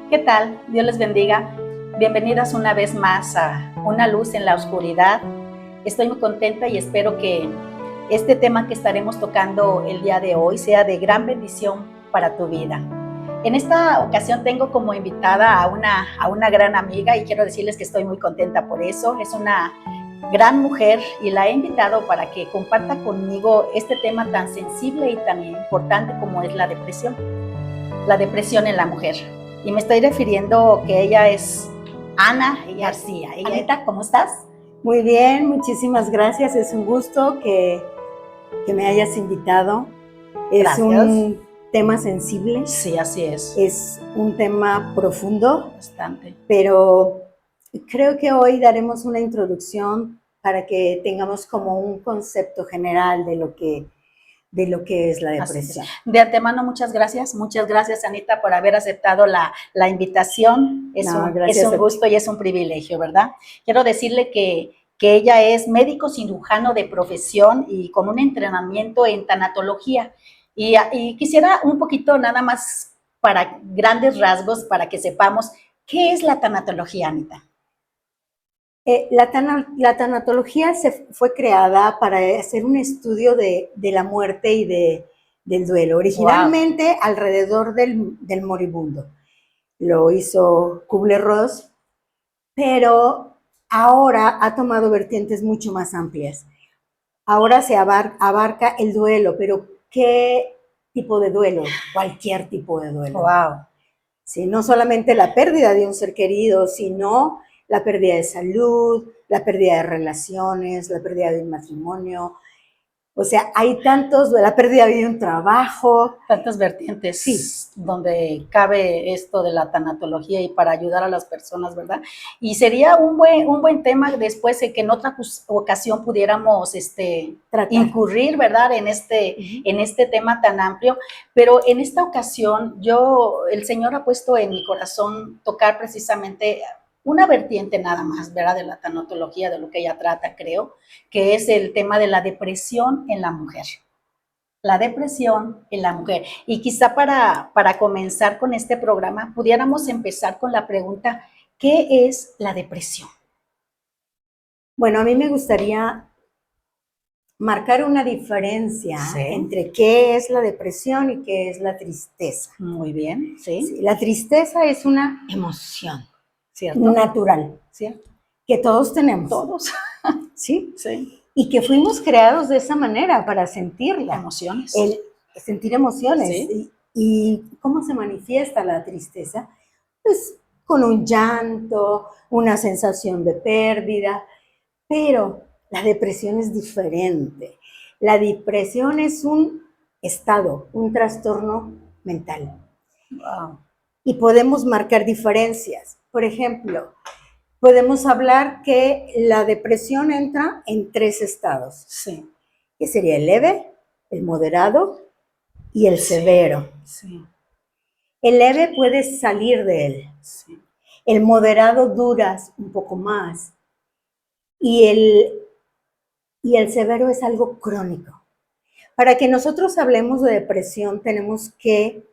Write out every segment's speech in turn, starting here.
¿Qué tal? Dios les bendiga. Bienvenidas una vez más a Una luz en la oscuridad. Estoy muy contenta y espero que este tema que estaremos tocando el día de hoy sea de gran bendición para tu vida. En esta ocasión tengo como invitada a una gran amiga y quiero decirles que estoy muy contenta por eso. Es una gran mujer y la he invitado para que comparta conmigo este tema tan sensible y tan importante como es la depresión en la mujer. Y me estoy refiriendo que ella es Ana García. Anita, ¿cómo estás? Muy bien, muchísimas gracias. Es un gusto que me hayas invitado. Gracias. Es un tema sensible. Sí, así es. Es un tema profundo. Bastante. Pero creo que hoy daremos una introducción para que tengamos como un concepto general de lo que es la depresión. De antemano, muchas gracias, Anita, por haber aceptado la invitación. Es un gusto y es un privilegio, ¿verdad? Quiero decirle que ella es médico cirujano de profesión y con un entrenamiento en tanatología. Y quisiera un poquito nada más para grandes rasgos, para que sepamos qué es la tanatología, Anita. La tanatología fue creada para hacer un estudio de la muerte y del duelo, originalmente alrededor del moribundo. Lo hizo Kubler-Ross, pero ahora ha tomado vertientes mucho más amplias. Ahora se abarca el duelo, pero ¿qué tipo de duelo? Cualquier tipo de duelo. Wow. Sí, no solamente la pérdida de un ser querido, sino la pérdida de salud, la pérdida de relaciones, la pérdida de un matrimonio. O sea, hay tantos, la pérdida de un trabajo. Tantas vertientes, sí, donde cabe esto de la tanatología y para ayudar a las personas, ¿verdad? Y sería un buen tema después de que en otra ocasión pudiéramos incurrir, ¿verdad? En este tema tan amplio. Pero en esta ocasión, el Señor ha puesto en mi corazón tocar precisamente una vertiente nada más, ¿verdad? De la tanatología, de lo que ella trata, creo, que es el tema de la depresión en la mujer. La depresión en la mujer. Y quizá para comenzar con este programa, pudiéramos empezar con la pregunta, ¿qué es la depresión? Bueno, a mí me gustaría marcar una diferencia entre qué es la depresión y qué es la tristeza. Muy bien, sí. La tristeza es una emoción. ¿Cierto? Natural. ¿Cierto? Que todos tenemos. Todos. ¿Sí? Sí. Y que fuimos creados de esa manera para sentirla. Emociones. Sentir emociones. Sí. ¿Y cómo se manifiesta la tristeza? Pues con un llanto, una sensación de pérdida, pero la depresión es diferente. La depresión es un estado, un trastorno mental. Wow. Y podemos marcar diferencias. Por ejemplo, podemos hablar que la depresión entra en 3 estados. Sí. Que sería el leve, el moderado y el severo. Sí. El leve puedes salir de él. Sí. El moderado duras un poco más. Y el severo es algo crónico. Para que nosotros hablemos de depresión, tenemos que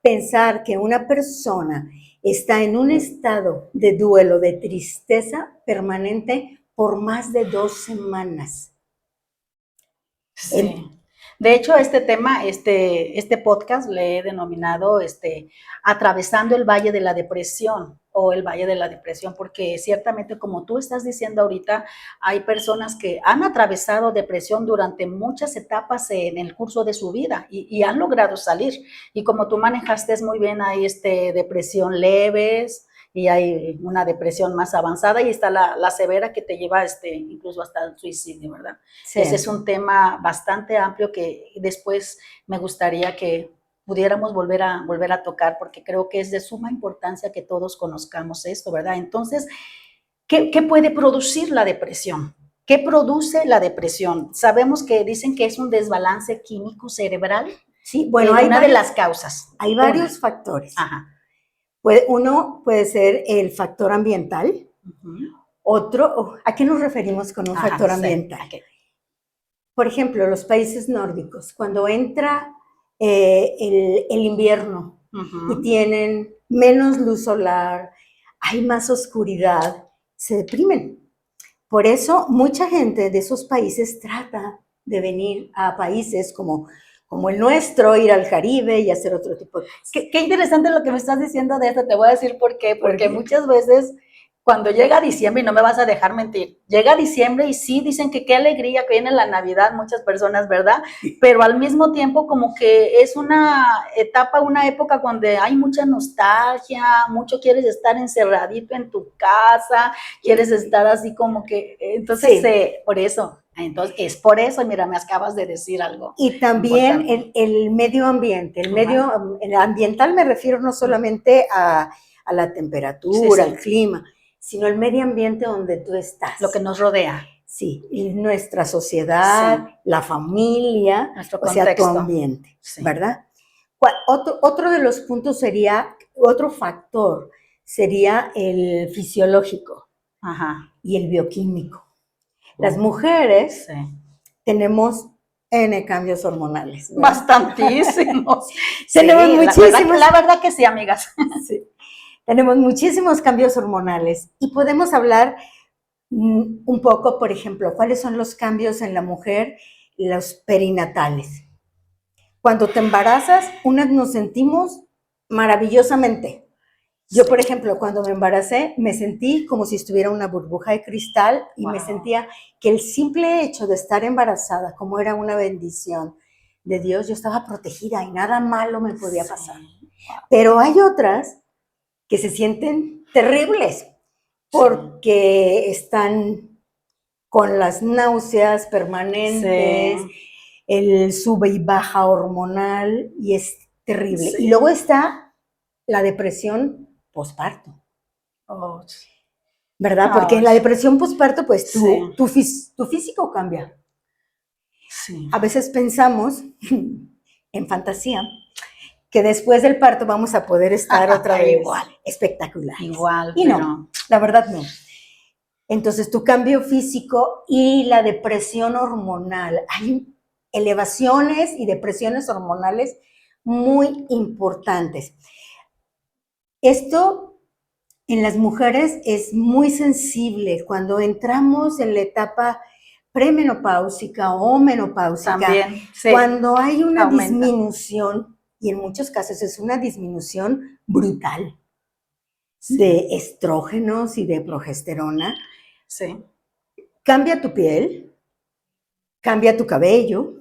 pensar que una persona está en un estado de duelo, de tristeza permanente por más de 2 semanas. Sí. De hecho, este tema, este podcast le he denominado Atravesando el Valle de la Depresión o el Valle de la Depresión, porque ciertamente, como tú estás diciendo ahorita, hay personas que han atravesado depresión durante muchas etapas en el curso de su vida y han logrado salir. Y como tú manejaste muy bien, hay depresión leves, y hay una depresión más avanzada y está la severa que te lleva incluso hasta el suicidio, ¿verdad? Sí. Ese es un tema bastante amplio que después me gustaría que pudiéramos volver a tocar, porque creo que es de suma importancia que todos conozcamos esto, ¿verdad? Entonces, ¿qué puede producir la depresión? ¿Qué produce la depresión? Sabemos que dicen que es un desbalance químico cerebral. Sí, bueno, hay una de las causas. Hay varios factores. Ajá. Uno puede ser el factor ambiental. Otro, ¿a qué nos referimos con un factor ambiental? Okay. Por ejemplo, los países nórdicos, cuando entra el invierno y tienen menos luz solar, hay más oscuridad, se deprimen. Por eso mucha gente de esos países trata de venir a países como el nuestro, ir al Caribe y hacer otro tipo de cosas. Qué interesante lo que me estás diciendo de esto, te voy a decir por qué, porque muchas veces cuando llega diciembre, y no me vas a dejar mentir, llega diciembre y sí dicen que qué alegría que viene la Navidad, muchas personas, ¿verdad? Pero al mismo tiempo como que es una etapa, una época donde hay mucha nostalgia, mucho quieres estar encerradito en tu casa, quieres estar así como que, entonces por eso. Entonces, es por eso, mira, me acabas de decir algo. Y también el medio ambiente. El ambiental me refiero no solamente a la temperatura, al clima, sino el medio ambiente donde tú estás. Lo que nos rodea. Sí, y nuestra sociedad, la familia, nuestro contexto. O sea, tu ambiente, ¿verdad? Otro de los puntos sería, otro factor sería el fisiológico y el bioquímico. Las mujeres tenemos N cambios hormonales, ¿verdad? Bastantísimos. Tenemos muchísimos. La verdad que sí, amigas. Sí. Tenemos muchísimos cambios hormonales y podemos hablar un poco, por ejemplo, cuáles son los cambios en la mujer, los perinatales. Cuando te embarazas, unas nos sentimos maravillosamente. Yo, por ejemplo, cuando me embaracé, me sentí como si estuviera una burbuja de cristal y me sentía que el simple hecho de estar embarazada, como era una bendición de Dios, yo estaba protegida y nada malo me podía pasar. Pero hay otras que se sienten terribles porque están con las náuseas permanentes, el sube y baja hormonal y es terrible. Y luego está la depresión posparto. ¿Verdad? Porque en la depresión posparto, pues tu físico cambia. A veces pensamos, en fantasía, que después del parto vamos a poder estar otra vez espectaculares. Y no, la verdad no. Entonces, tu cambio físico y la depresión hormonal, hay elevaciones y depresiones hormonales muy importantes. Esto en las mujeres es muy sensible cuando entramos en la etapa premenopáusica o menopáusica. También, cuando hay una disminución, y en muchos casos es una disminución brutal de estrógenos y de progesterona. Cambia tu piel, cambia tu cabello,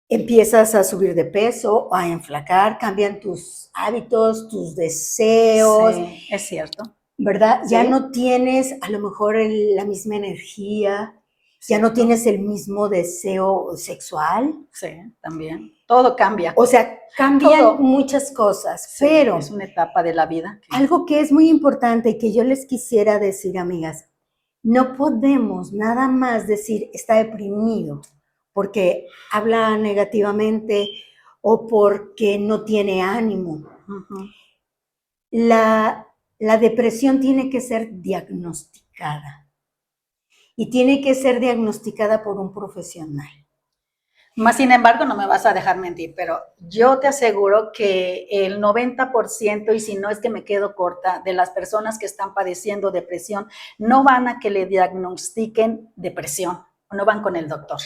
empiezas a subir de peso, a enflacar, cambian tus hábitos, tus deseos. Sí, es cierto. ¿Verdad? ¿Sí? Ya no tienes a lo mejor la misma energía, ya no tienes el mismo deseo sexual. Sí, también. Todo cambia. O sea, cambian muchas cosas, pero... Es una etapa de la vida. Algo que es muy importante y que yo les quisiera decir, amigas, no podemos nada más decir está deprimido porque habla negativamente o porque no tiene ánimo. La depresión tiene que ser diagnosticada y tiene que ser diagnosticada por un profesional. Más sin embargo, no me vas a dejar mentir, pero yo te aseguro que el 90%, y si no es que me quedo corta, de las personas que están padeciendo depresión no van a que le diagnostiquen depresión, no van con el doctor.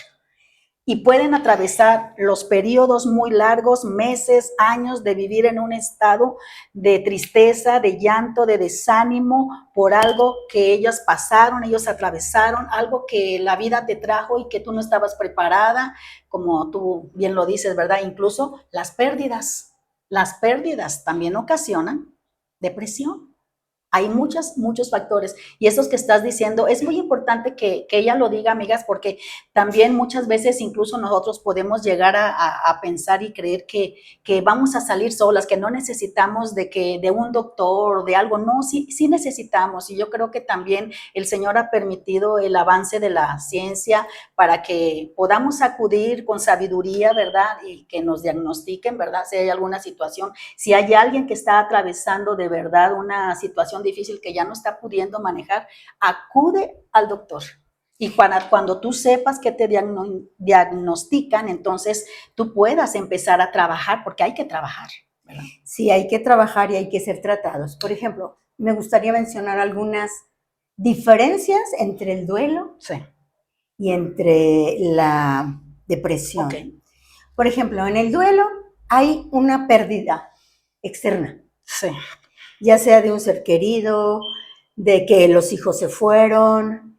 Y pueden atravesar los periodos muy largos, meses, años de vivir en un estado de tristeza, de llanto, de desánimo por algo que ellos pasaron, ellos atravesaron, algo que la vida te trajo y que tú no estabas preparada, como tú bien lo dices, ¿verdad? Incluso las pérdidas también ocasionan depresión. Hay muchos factores y esos que estás diciendo, es muy importante que ella lo diga, amigas, porque también muchas veces incluso nosotros podemos llegar a pensar y creer que vamos a salir solas, que no necesitamos de un doctor o de algo. No, sí necesitamos, y yo creo que también el Señor ha permitido el avance de la ciencia para que podamos acudir con sabiduría, ¿verdad? Y que nos diagnostiquen, ¿verdad? Si hay alguna situación, si hay alguien que está atravesando de verdad una situación difícil que ya no está pudiendo manejar, acude al doctor. Y cuando tú sepas que te diagnostican, entonces tú puedas empezar a trabajar, porque hay que trabajar, ¿verdad? Sí, hay que trabajar y hay que ser tratados. Por ejemplo, me gustaría mencionar algunas diferencias entre el duelo Sí. y entre la depresión. Ok. Por ejemplo, en el duelo hay una pérdida externa, Sí. ya sea de un ser querido, de que los hijos se fueron,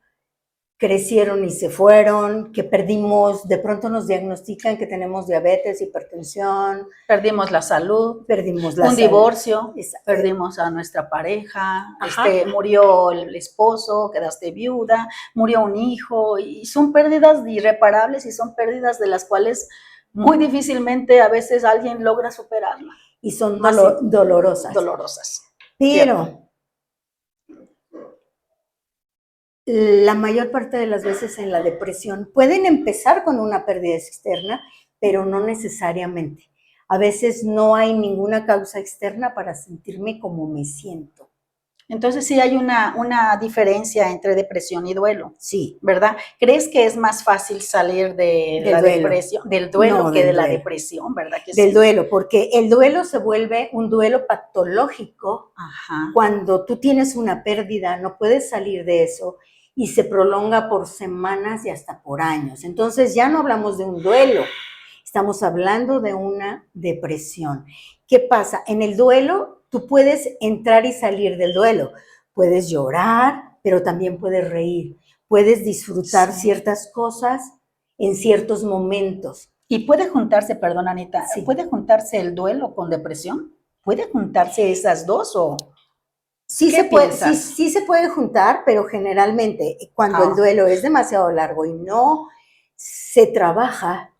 crecieron y se fueron, que perdimos, de pronto nos diagnostican que tenemos diabetes, hipertensión, Perdimos la salud, perdimos la un salud. divorcio, perdimos a nuestra pareja, Ajá. Murió el esposo, quedaste viuda, murió un hijo, y son pérdidas irreparables y son pérdidas de las cuales muy difícilmente a veces alguien logra superarla. Y son Más dolorosas. Dolorosas. Pero Cierto. La mayor parte de las veces en la depresión pueden empezar con una pérdida externa, pero no necesariamente. A veces no hay ninguna causa externa para sentirme como me siento. Entonces sí hay una diferencia entre depresión y duelo. Sí. ¿Verdad? ¿Crees que es más fácil salir de la depresión, del duelo, No, que del de la duelo. depresión, ¿verdad que Del sí? duelo, porque el duelo se vuelve un duelo patológico. Ajá. Cuando tú tienes una pérdida, no puedes salir de eso y se prolonga por semanas y hasta por años. Entonces ya no hablamos de un duelo, estamos hablando de una depresión. ¿Qué pasa? En el duelo tú puedes entrar y salir del duelo. Puedes llorar, pero también puedes reír. Puedes disfrutar ciertas cosas en ciertos momentos. ¿Y puede juntarse, perdón, Anita, Sí. puede juntarse el duelo con depresión? ¿Puede juntarse esas dos o...? Sí, ¿Qué piensas? sí se puede juntar, pero generalmente cuando el duelo es demasiado largo y no se trabaja,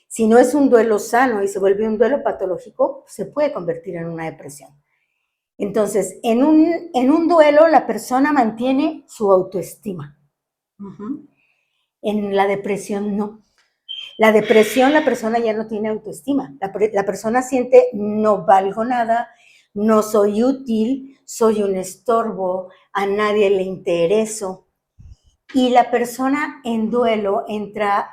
si no es un duelo sano y se vuelve un duelo patológico, se puede convertir en una depresión. Entonces, en un duelo la persona mantiene su autoestima. En la depresión no. La depresión, la persona ya no tiene autoestima. La persona siente no valgo nada, no soy útil, soy un estorbo, a nadie le intereso. Y la persona en duelo entra,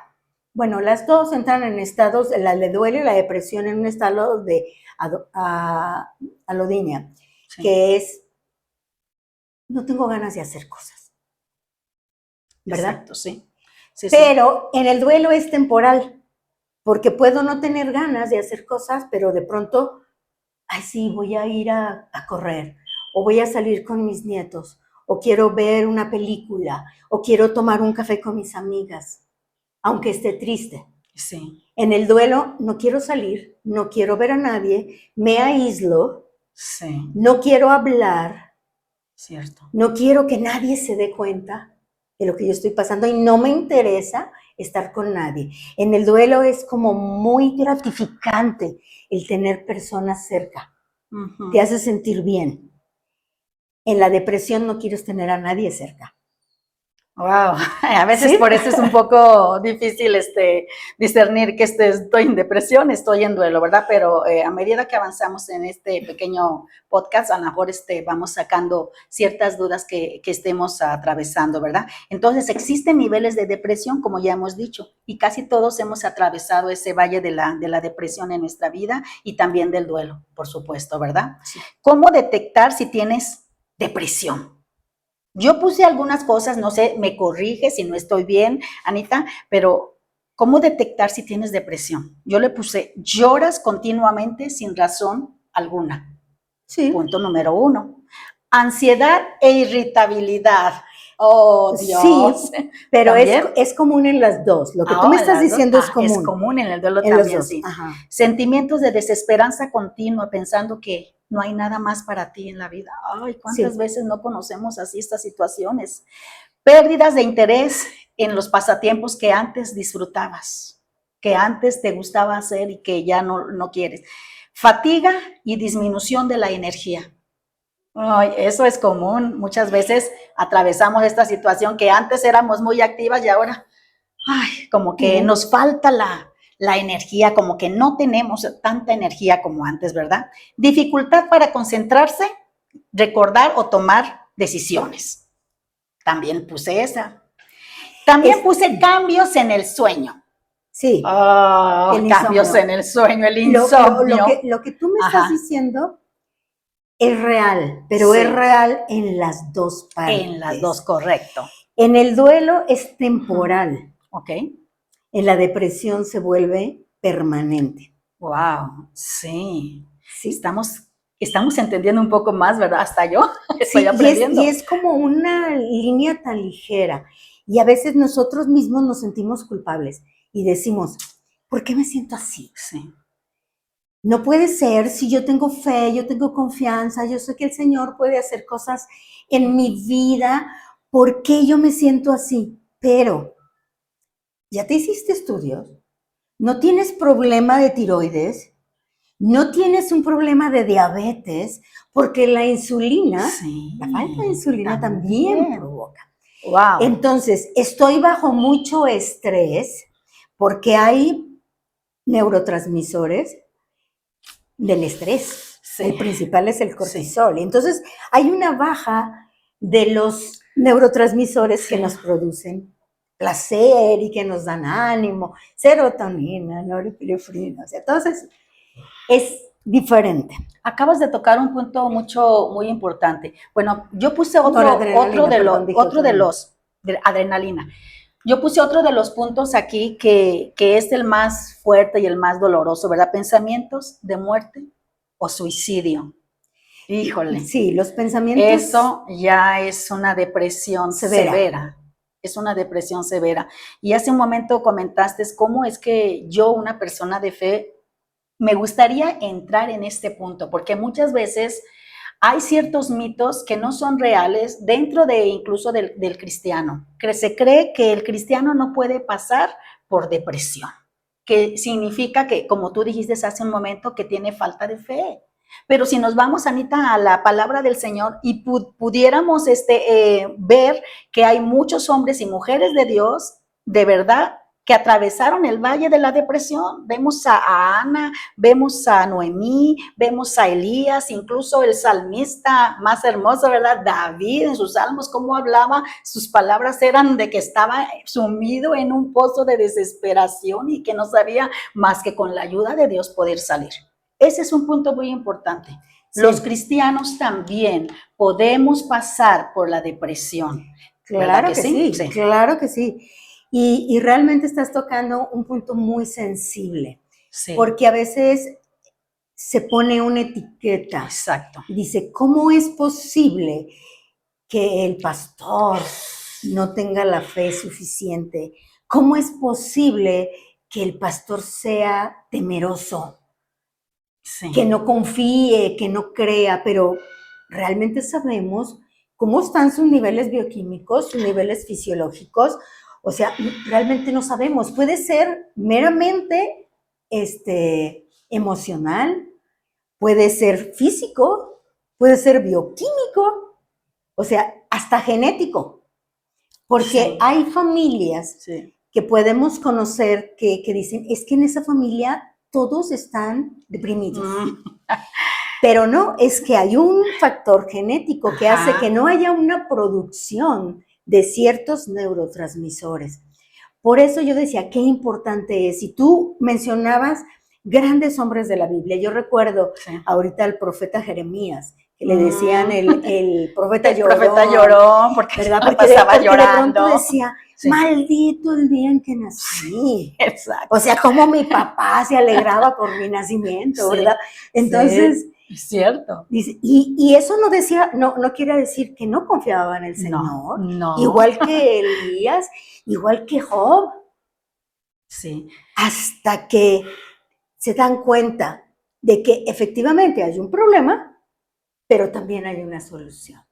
bueno, las dos entran en estados, la de duelo y la depresión en un estado de alodinia, sí, que es, no tengo ganas de hacer cosas, ¿verdad? Exacto, sí. Sí, pero sí, en el duelo es temporal, porque puedo no tener ganas de hacer cosas, pero de pronto, ay sí, voy a ir a correr, o voy a salir con mis nietos, o quiero ver una película, o quiero tomar un café con mis amigas, aunque esté triste. Sí. En el duelo no quiero salir, no quiero ver a nadie, me aíslo, sí, no quiero hablar, cierto, no quiero que nadie se dé cuenta de lo que yo estoy pasando y no me interesa estar con nadie. En el duelo es como muy gratificante el tener personas cerca. Te hace sentir bien. En la depresión no quieres tener a nadie cerca. Wow, a veces ¿sí? Por eso es un poco difícil discernir que estoy en depresión, estoy en duelo, ¿verdad? Pero a medida que avanzamos en este pequeño podcast, a lo mejor vamos sacando ciertas dudas que estemos atravesando, ¿verdad? Entonces, existen niveles de depresión, como ya hemos dicho, y casi todos hemos atravesado ese valle de la depresión en nuestra vida y también del duelo, por supuesto, ¿verdad? Sí. ¿Cómo detectar si tienes depresión? Yo puse algunas cosas, no sé, me corrige si no estoy bien, Anita, pero ¿cómo detectar si tienes depresión? Yo le puse, lloras continuamente sin razón alguna. Sí. Punto número 1. Ansiedad e irritabilidad. Oh, Dios. Sí, pero es común en las dos. Lo que tú me estás diciendo es común. Es común en el duelo también, sí. Ajá. Sentimientos de desesperanza continua, pensando que no hay nada más para ti en la vida. Ay, ¿cuántas veces no conocemos así estas situaciones? Pérdidas de interés en los pasatiempos que antes disfrutabas, que antes te gustaba hacer y que ya no quieres. Fatiga y disminución de la energía. Ay, eso es común. Muchas veces atravesamos esta situación que antes éramos muy activas y ahora, ay, como que nos falta la energía, como que no tenemos tanta energía como antes, ¿verdad? Dificultad para concentrarse, recordar o tomar decisiones. También puse esa. También puse cambios en el sueño. Sí, el cambios insomnio. en el sueño, el Lo insomnio. que tú me Ajá. estás diciendo es real, pero Sí. es real en las dos partes. En las dos, correcto. En el duelo es temporal. Ok. En la depresión se vuelve permanente. Wow, sí. ¿Sí? Estamos entendiendo un poco más, ¿verdad? Hasta yo estoy Sí, aprendiendo. y es como una línea tan ligera. Y a veces nosotros mismos nos sentimos culpables y decimos, ¿por qué me siento así? Sí. No puede ser, si yo tengo fe, yo tengo confianza, yo sé que el Señor puede hacer cosas en mi vida, ¿por qué yo me siento así? Pero, ¿ya te hiciste estudios? ¿No tienes problema de tiroides? ¿No tienes un problema de diabetes? Porque la insulina, Sí, la falta de insulina también provoca. Wow. Entonces, estoy bajo mucho estrés porque hay neurotransmisores del estrés. Sí. El principal es el cortisol. Sí. Entonces, hay una baja de los neurotransmisores que nos producen placer y que nos dan ánimo, serotonina, norepinefrina. O sea, entonces, es diferente. Acabas de tocar un punto muy importante. Bueno, yo puse otro de los, adrenalina. Yo puse otro de los puntos aquí que es el más fuerte y el más doloroso, ¿verdad? Pensamientos de muerte o suicidio. Híjole. Sí, los pensamientos. Eso ya es una depresión severa. Es una depresión severa. Y hace un momento comentaste cómo es que yo, una persona de fe, me gustaría entrar en este punto, porque muchas veces hay ciertos mitos que no son reales dentro de incluso del cristiano. Se cree que el cristiano no puede pasar por depresión, que significa que, como tú dijiste hace un momento, que tiene falta de fe. Pero si nos vamos, Anita, a la palabra del Señor y pudiéramos ver que hay muchos hombres y mujeres de Dios, de verdad, que atravesaron el valle de la depresión. Vemos a Ana, vemos a Noemí, vemos a Elías, incluso el salmista más hermoso, ¿verdad? David en sus salmos, cómo hablaba, sus palabras eran de que estaba sumido en un pozo de desesperación y que no sabía más que con la ayuda de Dios poder salir. Ese es un punto muy importante. Sí. Los cristianos también podemos pasar por la depresión. Claro que sí, sí, claro que sí. Y realmente estás tocando un punto muy sensible, sí. Porque a veces se pone una etiqueta. Exacto. Dice, ¿cómo es posible que el pastor no tenga la fe suficiente? ¿Cómo es posible que el pastor sea temeroso? Sí. Que no confíe, que no crea, pero realmente sabemos cómo están sus niveles bioquímicos, sus niveles fisiológicos. O sea, realmente no sabemos. Puede ser meramente emocional, puede ser físico, puede ser bioquímico, o sea, hasta genético. Porque sí. Hay familias sí. que podemos conocer que dicen, es que en esa familia todos están deprimidos. Pero no, es que hay un factor genético que hace que no haya una producción de ciertos neurotransmisores. Por eso yo decía, qué importante es. Y tú mencionabas grandes hombres de la Biblia. Yo recuerdo ahorita al profeta Jeremías, que le decían el profeta llorón. El profeta llorón, porque pasaba llorando. De pronto decía, maldito el día en que nací. Exacto. O sea, como mi papá se alegraba por mi nacimiento, ¿verdad? Entonces, es cierto. Dice, y eso no decía, no quiere decir que no confiaba en el Señor. No. Igual que Elías, igual que Job. Sí. Hasta que se dan cuenta de que efectivamente hay un problema, pero también hay una solución.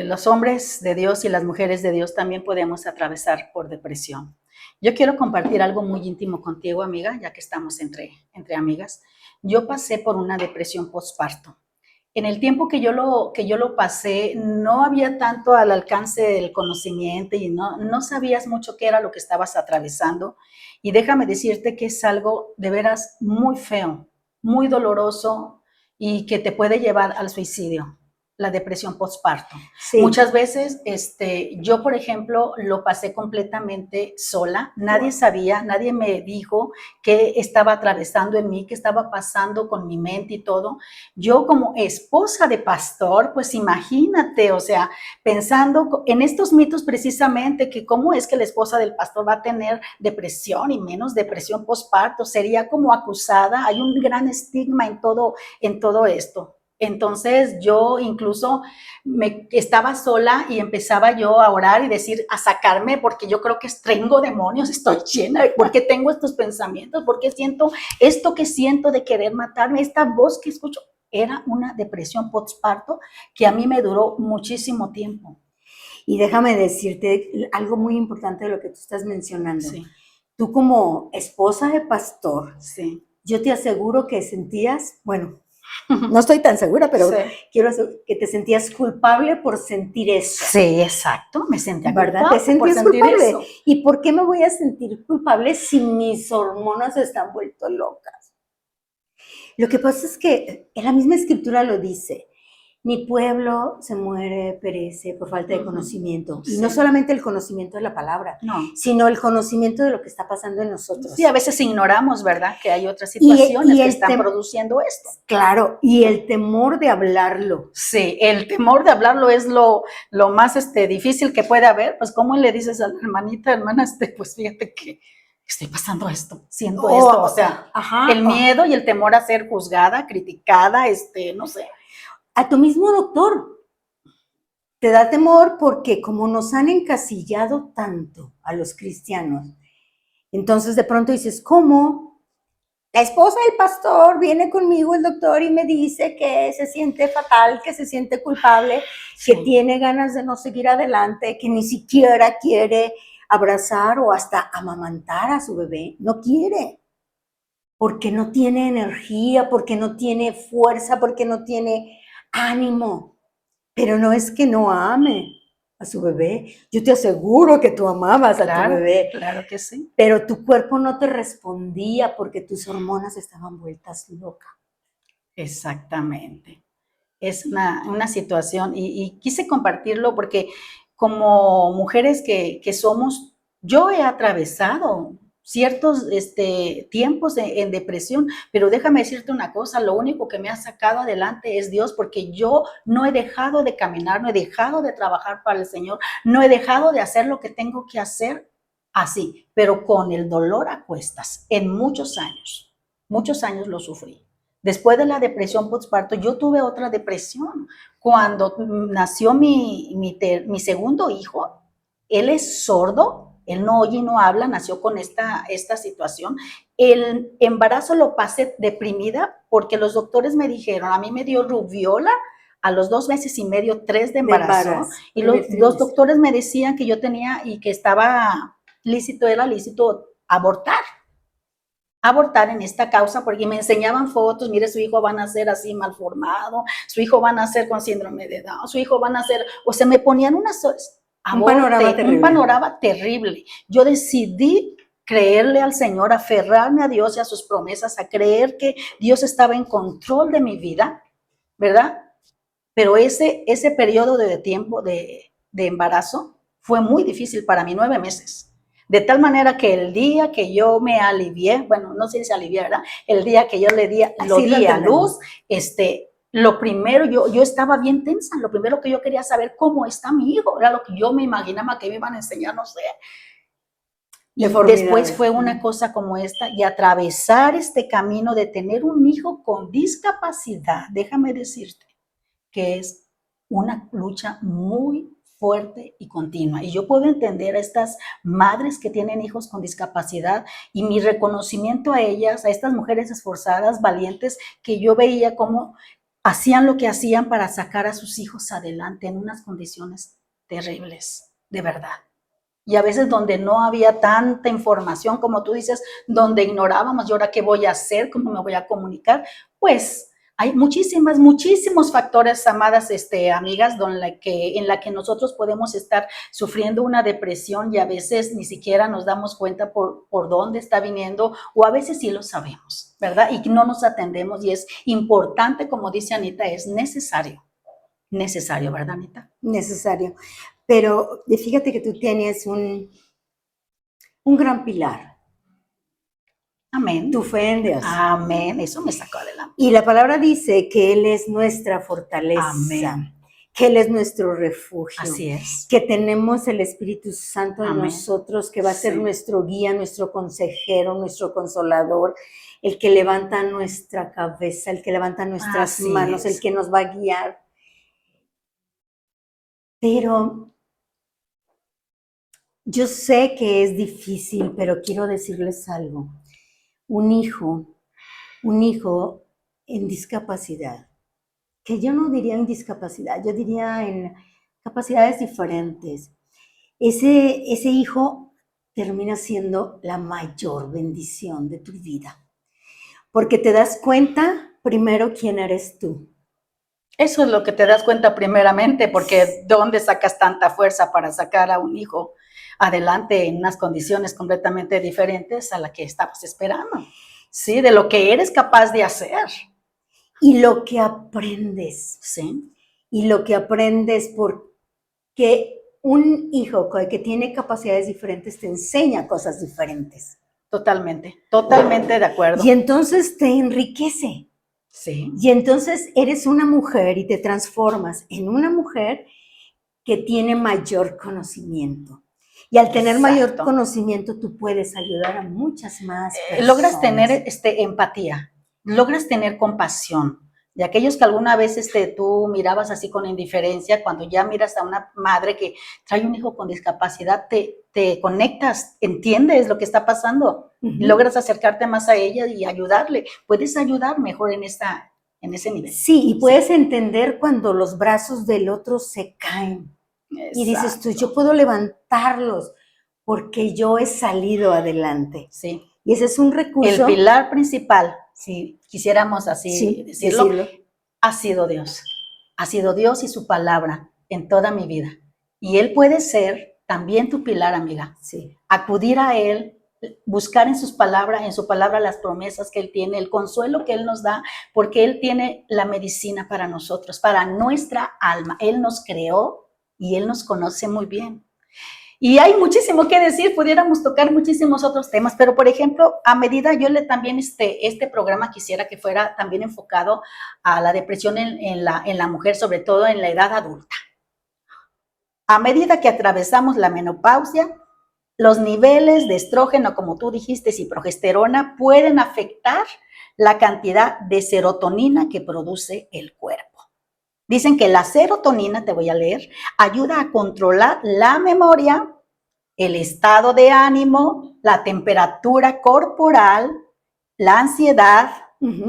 Los hombres de Dios y las mujeres de Dios también podemos atravesar por depresión. Yo quiero compartir algo muy íntimo contigo, amiga, ya que estamos entre amigas. Yo pasé por una depresión postparto. En el tiempo que yo lo pasé, no había tanto al alcance del conocimiento y no sabías mucho qué era lo que estabas atravesando. Y déjame decirte que es algo de veras muy feo, muy doloroso y que te puede llevar al suicidio. la depresión postparto. Sí. Muchas veces, yo, por ejemplo, lo pasé completamente sola. Nadie sabía, nadie me dijo qué estaba atravesando en mí, qué estaba pasando con mi mente y todo. Yo como esposa de pastor, pues imagínate, o sea, pensando en estos mitos precisamente, que cómo es que la esposa del pastor va a tener depresión y menos depresión postparto, sería como acusada. Hay un gran estigma en todo esto. Entonces yo incluso estaba sola y empezaba yo a orar y decir, a sacarme, porque yo creo que tengo demonios, estoy llena, ¿por qué tengo estos pensamientos? ¿Por qué siento esto que siento de querer matarme? Esta voz que escucho era una depresión postparto que a mí me duró muchísimo tiempo. Y déjame decirte algo muy importante de lo que tú estás mencionando. Sí. Tú como esposa de pastor, sí. Yo te aseguro que sentías, bueno, no estoy tan segura, pero sí. Quiero que te sentías culpable por sentir eso. Sí, exacto, me sentía ¿verdad? culpable. Te sentías por sentir culpable. Eso. ¿Y por qué me voy a sentir culpable si mis hormonas están vuelto locas? Lo que pasa es que en la misma escritura lo dice. Mi pueblo se muere, perece por falta de conocimiento. Y no solamente el conocimiento de la palabra, sino el conocimiento de lo que está pasando en nosotros. Sí, a veces ignoramos, ¿verdad? Que hay otras situaciones que están produciendo esto. Claro, y el temor de hablarlo. Sí, el temor de hablarlo es lo más difícil que puede haber. Pues, ¿cómo le dices a la hermanita, hermana, pues fíjate que estoy pasando esto, siento esto? O sea, el miedo y el temor a ser juzgada, criticada, no sé. A tu mismo doctor te da temor porque como nos han encasillado tanto a los cristianos, entonces de pronto dices, ¿cómo? La esposa del pastor viene conmigo, el doctor, y me dice que se siente fatal, que se siente culpable, que tiene ganas de no seguir adelante, que ni siquiera quiere abrazar o hasta amamantar a su bebé. No quiere, porque no tiene energía, porque no tiene fuerza, porque no tiene ánimo. Pero no es que no ame a su bebé. Yo te aseguro que tú amabas a tu bebé. Claro que sí. Pero tu cuerpo no te respondía porque tus hormonas estaban vueltas locas. Exactamente. Es una situación y quise compartirlo porque como mujeres que somos, yo he atravesado ciertos tiempos en depresión, pero déjame decirte una cosa, lo único que me ha sacado adelante es Dios, porque yo no he dejado de caminar, no he dejado de trabajar para el Señor, no he dejado de hacer lo que tengo que hacer así, pero con el dolor a cuestas, en muchos años lo sufrí. Después de la depresión postparto, yo tuve otra depresión. Cuando nació mi segundo hijo, él es sordo, él no oye y no habla, nació con esta situación. El embarazo lo pasé deprimida porque los doctores me dijeron, a mí me dio rubiola a los 2 meses y medio, 3 de embarazo, y los doctores me decían que yo tenía y que era lícito abortar en esta causa, porque me enseñaban fotos, mire, su hijo va a nacer así malformado, su hijo va a nacer con síndrome de Down, su hijo va a nacer, o sea, me ponían un panorama terrible. Yo decidí creerle al Señor, aferrarme a Dios y a sus promesas, a creer que Dios estaba en control de mi vida, ¿verdad? Pero ese periodo de tiempo de embarazo fue muy difícil para mí, 9 meses. De tal manera que el día que yo me alivié, bueno, no sé si alivié, ¿verdad? El día que yo lo di a luz, lo primero, yo estaba bien tensa, lo primero que yo quería saber cómo está mi hijo, era lo que yo me imaginaba que me iban a enseñar, no sé. Y después fue una cosa como esta, y atravesar este camino de tener un hijo con discapacidad, déjame decirte, que es una lucha muy fuerte y continua. Y yo puedo entender a estas madres que tienen hijos con discapacidad y mi reconocimiento a ellas, a estas mujeres esforzadas, valientes, que yo veía cómo hacían lo que hacían para sacar a sus hijos adelante en unas condiciones terribles, de verdad. Y a veces donde no había tanta información, como tú dices, donde ignorábamos, ¿y ahora qué voy a hacer? ¿Cómo me voy a comunicar? Pues hay muchísimos factores, amadas amigas, en la que nosotros podemos estar sufriendo una depresión y a veces ni siquiera nos damos cuenta por dónde está viniendo, o a veces sí lo sabemos, ¿verdad? Y no nos atendemos, y es importante, como dice Anita, es necesario necesario, ¿verdad, Anita? Necesario. Pero fíjate que tú tienes un gran pilar, Amén. tu fe en Dios. Amén. Eso me sacó adelante. Y la palabra dice que Él es nuestra fortaleza, Amén. que Él es nuestro refugio, Así es. que tenemos el Espíritu Santo en Amén. nosotros, que va a ser Sí. nuestro guía, nuestro consejero, nuestro consolador, el que levanta nuestra cabeza, el que levanta nuestras Así manos, es. el que nos va a guiar. Pero yo sé que es difícil, pero quiero decirles algo. Un hijo en discapacidad, que yo no diría en discapacidad, yo diría en capacidades diferentes. Ese hijo termina siendo la mayor bendición de tu vida, porque te das cuenta primero quién eres tú. Eso es lo que te das cuenta primeramente, porque ¿dónde sacas tanta fuerza para sacar a un hijo adelante en unas condiciones completamente diferentes a la que estabas esperando? Sí, de lo que eres capaz de hacer. Y lo que aprendes. Sí. Y lo que aprendes porque un hijo que tiene capacidades diferentes te enseña cosas diferentes. Totalmente, totalmente de acuerdo. Y entonces te enriquece. Sí. Y entonces eres una mujer y te transformas en una mujer que tiene mayor conocimiento. Y al tener mayor conocimiento, tú puedes ayudar a muchas más personas. Logras tener empatía, logras tener compasión. De aquellos que alguna vez tú mirabas así con indiferencia, cuando ya miras a una madre que trae un hijo con discapacidad, te conectas, entiendes lo que está pasando, logras acercarte más a ella y ayudarle. Puedes ayudar mejor en ese nivel. Sí, y puedes entender cuando los brazos del otro se caen. Exacto. Y dices tú, yo puedo levantarlos porque yo he salido adelante. Sí. Y ese es un recurso. El pilar principal, si quisiéramos así decirlo, ha sido Dios. Ha sido Dios y su palabra en toda mi vida. Y Él puede ser también tu pilar, amiga. Sí. Acudir a Él, buscar en su palabra las promesas que Él tiene, el consuelo que Él nos da, porque Él tiene la medicina para nosotros, para nuestra alma. Él nos creó y Él nos conoce muy bien. Y hay muchísimo que decir, pudiéramos tocar muchísimos otros temas, pero por ejemplo, a medida yo también este programa quisiera que fuera también enfocado a la depresión en la mujer, sobre todo en la edad adulta. A medida que atravesamos la menopausia, los niveles de estrógeno, como tú dijiste, y progesterona pueden afectar la cantidad de serotonina que produce el cuerpo. Dicen que la serotonina, te voy a leer, ayuda a controlar la memoria, el estado de ánimo, la temperatura corporal, la ansiedad,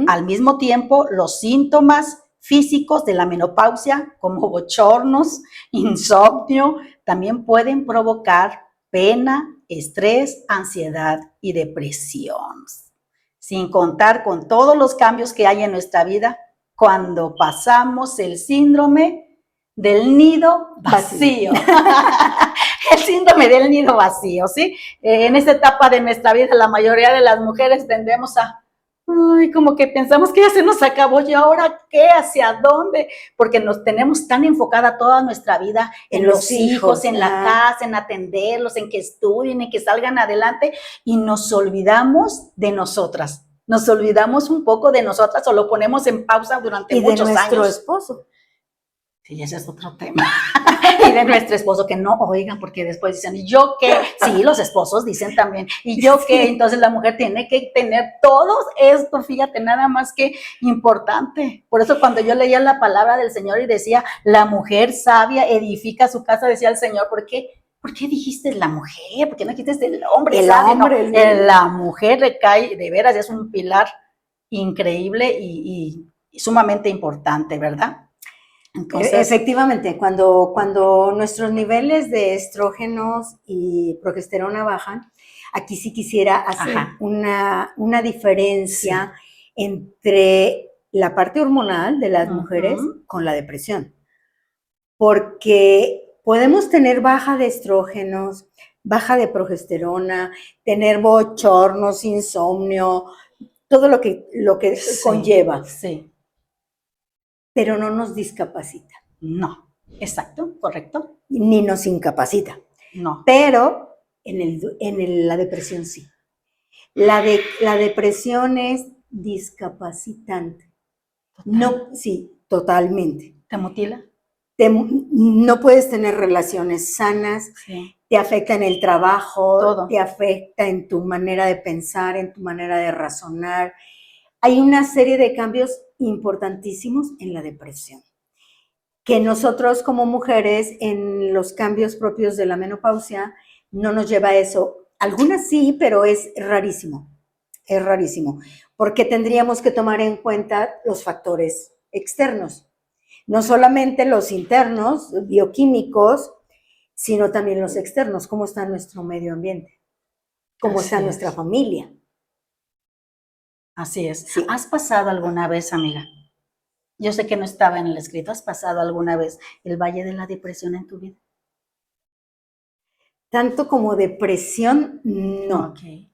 al mismo tiempo los síntomas físicos de la menopausia, como bochornos, insomnio, también pueden provocar pena, estrés, ansiedad y depresión. Sin contar con todos los cambios que hay en nuestra vida cuando pasamos el síndrome del nido vacío. El síndrome del nido vacío, ¿sí? En esta etapa de nuestra vida, la mayoría de las mujeres tendemos como que pensamos que ya se nos acabó, ¿y ahora qué? ¿Hacia dónde? Porque nos tenemos tan enfocada toda nuestra vida en los hijos, en la casa, en atenderlos, en que estudien, en que salgan adelante, y nos olvidamos de nosotras. Nos olvidamos un poco de nosotras o lo ponemos en pausa durante muchos años. Y de nuestro esposo. Sí, ese es otro tema. Y de nuestro esposo, que no oigan, porque después dicen, ¿y yo qué? Sí, los esposos dicen también, ¿y yo qué? Entonces la mujer tiene que tener todo esto, fíjate, nada más que importante. Por eso cuando yo leía la palabra del Señor y decía, la mujer sabia edifica su casa, decía el Señor, ¿por qué? ¿Por qué dijiste la mujer? ¿Por qué no dijiste el hombre? El sabio? hombre. No, la mujer recae, de veras, es un pilar increíble y sumamente importante, ¿verdad? Entonces, efectivamente, cuando nuestros niveles de estrógenos y progesterona bajan, aquí sí quisiera hacer una diferencia entre la parte hormonal de las mujeres con la depresión. Porque podemos tener baja de estrógenos, baja de progesterona, tener bochornos, insomnio, todo lo que conlleva. Sí. Pero no nos discapacita. No, exacto, correcto. ni nos incapacita. No. Pero la depresión sí. La depresión es discapacitante. No, sí, totalmente. ¿Te mutila? No puedes tener relaciones sanas, Sí. te afecta en el trabajo, Todo. te afecta en tu manera de pensar, en tu manera de razonar. Hay una serie de cambios importantísimos en la depresión, que nosotros como mujeres en los cambios propios de la menopausia no nos lleva a eso. Algunas sí, pero es rarísimo, porque tendríamos que tomar en cuenta los factores externos, no solamente los internos, bioquímicos, sino también los externos, cómo está nuestro medio ambiente, cómo está nuestra familia. Así es. Sí. ¿Has pasado alguna vez, amiga? Yo sé que no estaba en el escrito. ¿Has pasado alguna vez el valle de la depresión en tu vida? Tanto como depresión, no. Okay.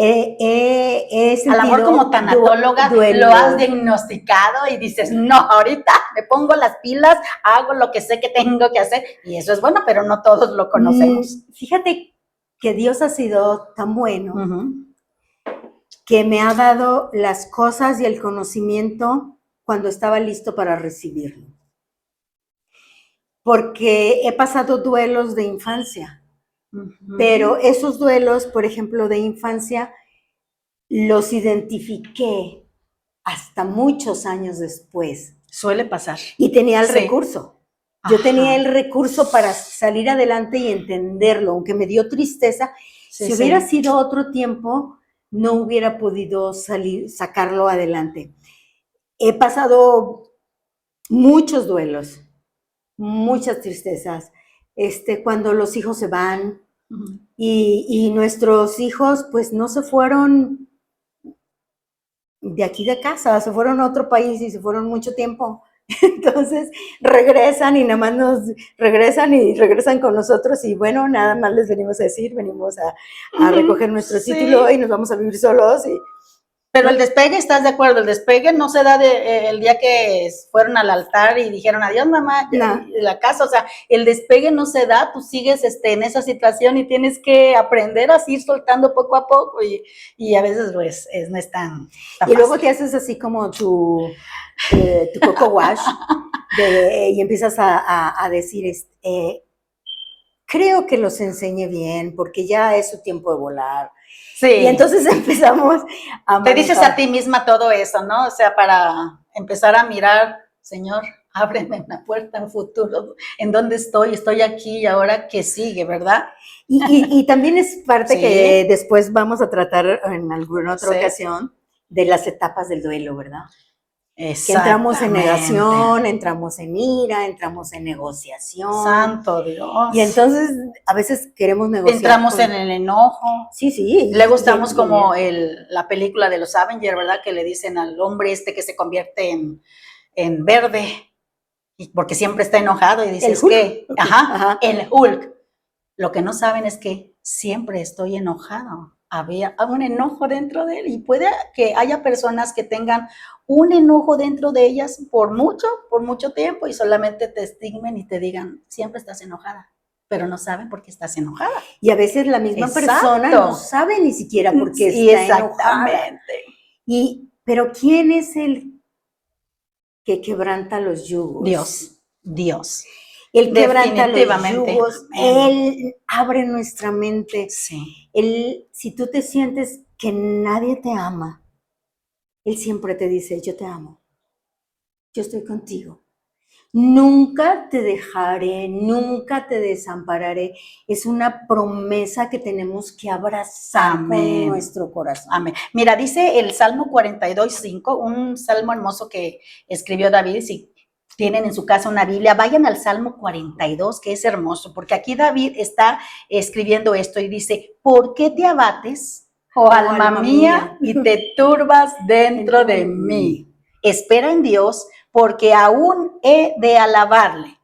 A lo mejor como tanatóloga lo has diagnosticado y dices, no, ahorita me pongo las pilas, hago lo que sé que tengo que hacer, y eso es bueno, pero no todos lo conocemos. Fíjate que Dios ha sido tan bueno que me ha dado las cosas y el conocimiento cuando estaba listo para recibirlo. Porque he pasado duelos de infancia, pero esos duelos, por ejemplo, de infancia, los identifiqué hasta muchos años después. Suele pasar. Y tenía el recurso. Yo tenía el recurso para salir adelante y entenderlo, aunque me dio tristeza. Si hubiera sido otro tiempo, no hubiera podido sacarlo adelante. He pasado muchos duelos, muchas tristezas. Cuando los hijos se van y nuestros hijos pues no se fueron de aquí de casa, se fueron a otro país y se fueron mucho tiempo. Entonces regresan y nada más nos regresan con nosotros y bueno, nada más les venimos a decir, venimos a recoger nuestro título y nos vamos a vivir solos. Pero el despegue, ¿estás de acuerdo? El despegue no se da el día que fueron al altar y dijeron adiós mamá, de la casa, o sea, el despegue no se da, tú sigues en esa situación y tienes que aprender a ir soltando poco a poco y a veces pues no es tan y luego te haces así como tu coco wash y empiezas a decir, creo que los enseñe bien porque ya es su tiempo de volar. Sí. Y entonces empezamos a manejar. Te dices a ti misma todo eso, ¿no? O sea, para empezar a mirar, Señor, ábreme una puerta en futuro, ¿en dónde estoy? Estoy aquí y ahora ¿qué sigue, verdad? Y también es parte que después vamos a tratar en alguna otra ocasión de las etapas del duelo, ¿verdad? Que entramos en negación, entramos en ira, entramos en negociación. Santo Dios. Y entonces a veces queremos negociar. Entramos en el enojo. Sí. Luego estamos como la película de los Avengers, ¿verdad? Que le dicen al hombre que se convierte en verde, porque siempre está enojado y dices que, el Hulk. Lo que no saben es que siempre estoy enojado. Había un enojo dentro de él y puede que haya personas que tengan un enojo dentro de ellas por mucho tiempo y solamente te estigmen y te digan, siempre estás enojada, pero no saben por qué estás enojada. Y a veces la misma persona no sabe ni siquiera por qué está enojada. Pero ¿quién es el que quebranta los yugos? Dios. Él quebranta los yugos, Él abre nuestra mente. Sí. Si tú te sientes que nadie te ama, Él siempre te dice, yo te amo, yo estoy contigo. Nunca te dejaré, nunca te desampararé. Es una promesa que tenemos que abrazar con nuestro corazón. Amén. Mira, dice el Salmo 42:5, un salmo hermoso que escribió David, si tienen en su casa una Biblia, vayan al Salmo 42, que es hermoso, porque aquí David está escribiendo esto y dice, ¿por qué te abates, oh alma mía, y te turbas dentro de mí? Espera en Dios, porque aún he de alabarle.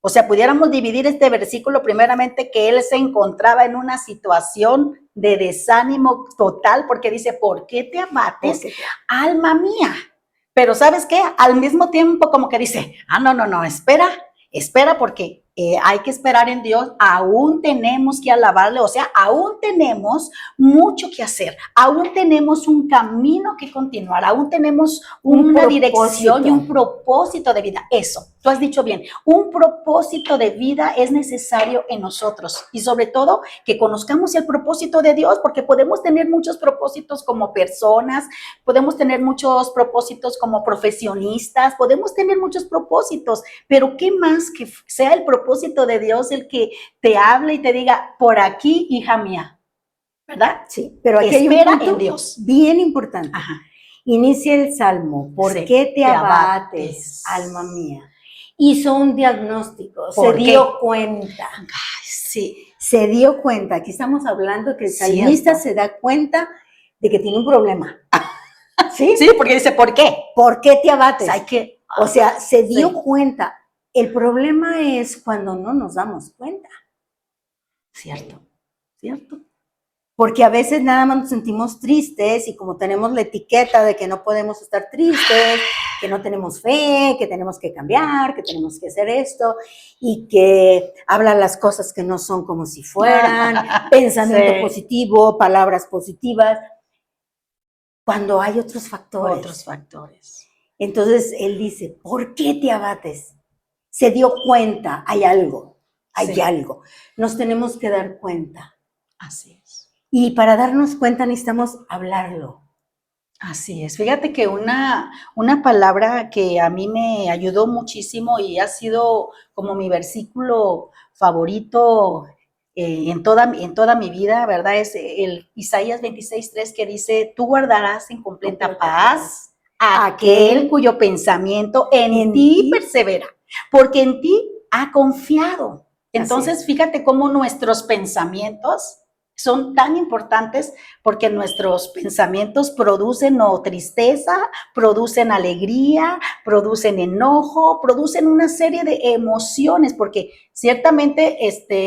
O sea, pudiéramos dividir este versículo primeramente que él se encontraba en una situación de desánimo total, porque dice, ¿por qué te abates, alma mía? pero ¿sabes qué? Al mismo tiempo como que dice, no, espera porque hay que esperar en Dios, aún tenemos que alabarle, o sea, aún tenemos mucho que hacer, aún tenemos un camino que continuar, aún tenemos una dirección y un propósito de vida. Eso, tú has dicho bien, un propósito de vida es necesario en nosotros y sobre todo que conozcamos el propósito de Dios, porque podemos tener muchos propósitos como personas, podemos tener muchos propósitos como profesionistas, podemos tener muchos propósitos, pero ¿qué más que sea el propósito de Dios el que te hable y te diga, por aquí, hija mía, ¿verdad? Sí, pero aquí espera hay un punto en Dios. Bien importante. Ajá. Inicia el Salmo, ¿por sí, qué te abates, alma mía? Hizo un diagnóstico, se dio cuenta. Ay, sí. Se dio cuenta, aquí estamos hablando que el salmista se da cuenta de que tiene un problema. ¿Sí? Sí, porque dice, ¿por qué? ¿Por qué te abates? O sea, se dio cuenta. El problema es cuando no nos damos cuenta. Cierto. Porque a veces nada más nos sentimos tristes y como tenemos la etiqueta de que no podemos estar tristes, que no tenemos fe, que tenemos que cambiar, que tenemos que hacer esto y que habla las cosas que no son como si fueran, pensamiento positivo, palabras positivas, cuando hay otros factores. Entonces él dice, ¿por qué te abates? Se dio cuenta, hay algo. Nos tenemos que dar cuenta. Así es. Y para darnos cuenta necesitamos hablarlo. Así es. Fíjate que una palabra que a mí me ayudó muchísimo y ha sido como mi versículo favorito en toda mi vida, ¿verdad? Es el Isaías 26:3 que dice, tú guardarás en completa paz aquel cuyo pensamiento en ti persevera, porque en ti ha confiado. Entonces, fíjate cómo nuestros pensamientos son tan importantes porque nuestros pensamientos producen tristeza, producen alegría, producen enojo, producen una serie de emociones, porque ciertamente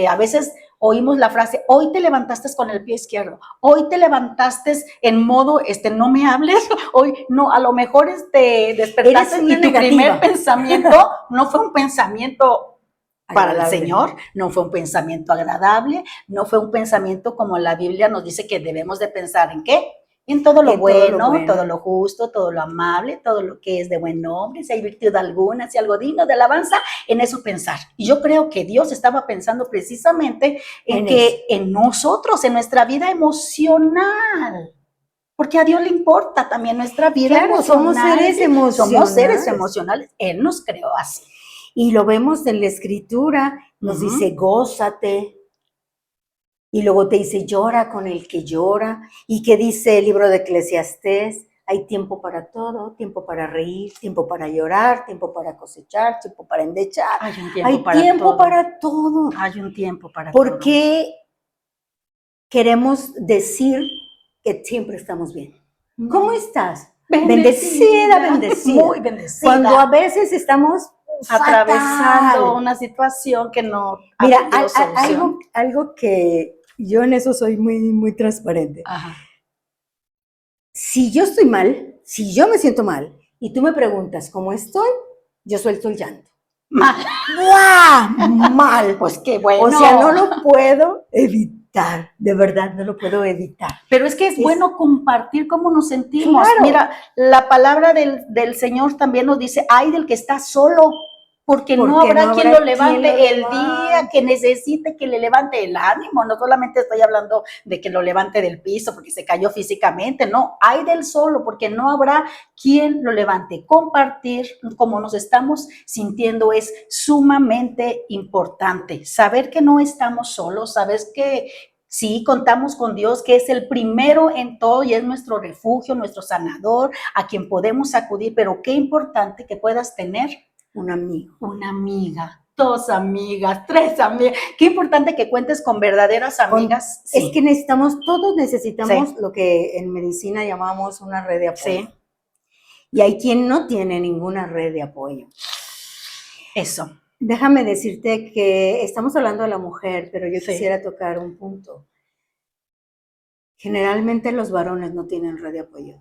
a veces oímos la frase, hoy te levantaste con el pie izquierdo, hoy te levantaste en modo, no me hables, hoy no, a lo mejor despertaste y tu primer pensamiento no fue un pensamiento para el Señor, no fue un pensamiento agradable, no fue un pensamiento como la Biblia nos dice que debemos de pensar en ¿qué? En todo lo bueno, todo lo justo, todo lo amable, todo lo que es de buen nombre, si hay virtud alguna, si algo digno de alabanza, en eso pensar. Y yo creo que Dios estaba pensando precisamente en nosotros, en nuestra vida emocional. Porque a Dios le importa también nuestra vida emocional. Somos seres emocionales. Él nos creó así. Y lo vemos en la escritura, nos dice, gózate. Y luego te dice, llora con el que llora. ¿Y qué dice el libro de Eclesiastés? Hay tiempo para todo, tiempo para reír, tiempo para llorar, tiempo para cosechar, tiempo para endechar. Hay un tiempo para todo. Hay un tiempo para todo. ¿Por qué queremos decir que siempre estamos bien? ¿Cómo estás? Bendecida. Muy bendecida. Cuando a veces estamos atravesando una situación que no ha tenido solución. Algo que yo en eso soy muy transparente. Ajá. Si yo estoy mal, si yo me siento mal y tú me preguntas cómo estoy, yo suelto el llanto. Mal. Mal. Pues qué bueno. O sea, no lo puedo evitar, de verdad, no lo puedo evitar. Pero es que es bueno compartir cómo nos sentimos. Claro. Mira, la palabra del Señor también nos dice, ay del que está solo, porque no habrá quien lo levante el día que necesite que le levante el ánimo. No solamente estoy hablando de que lo levante del piso porque se cayó físicamente, no, ay del solo, porque no habrá quien lo levante. Compartir cómo nos estamos sintiendo es sumamente importante. Saber que no estamos solos, saber que sí, contamos con Dios, que es el primero en todo y es nuestro refugio, nuestro sanador, a quien podemos acudir, pero qué importante que puedas tener un amigo, una amiga, 2 amigas, 3 amigas. Qué importante que cuentes con verdaderas amigas. Sí. Es que todos necesitamos lo que en medicina llamamos una red de apoyo. Sí. Y hay quien no tiene ninguna red de apoyo. Eso. Déjame decirte que estamos hablando de la mujer, pero yo quisiera tocar un punto. Generalmente los varones no tienen red de apoyo.